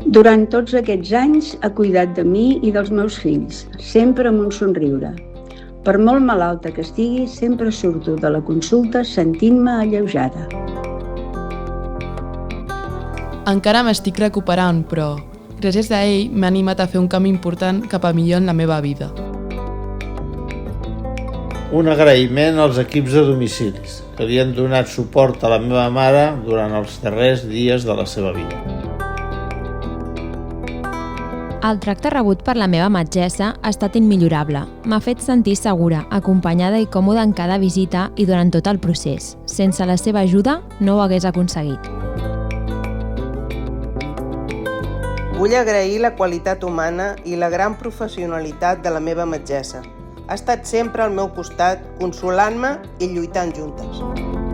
Durant tots aquests anys ha cuidat de mi i dels meus fills, sempre amb un somriure. Per molt malalta que estigui, sempre surto de la consulta sentint-me alleujada. Encara m'estic recuperant, però gràcies a ell m'ha animat a fer un canvi important cap a millor en la meva vida. Un agraïment als equips de domicilis, que li han donat suport a la meva mare durant els darrers dies de la seva vida. El tracte rebut per la meva metgessa ha estat immillorable. M'ha fet sentir segura, acompanyada i còmoda en cada visita i durant tot el procés. Sense la seva ajuda no ho hagués aconseguit. Vull agrair la qualitat humana i la gran professionalitat de la meva metgessa. Ha estat sempre al meu costat, consolant-me i lluitant juntes.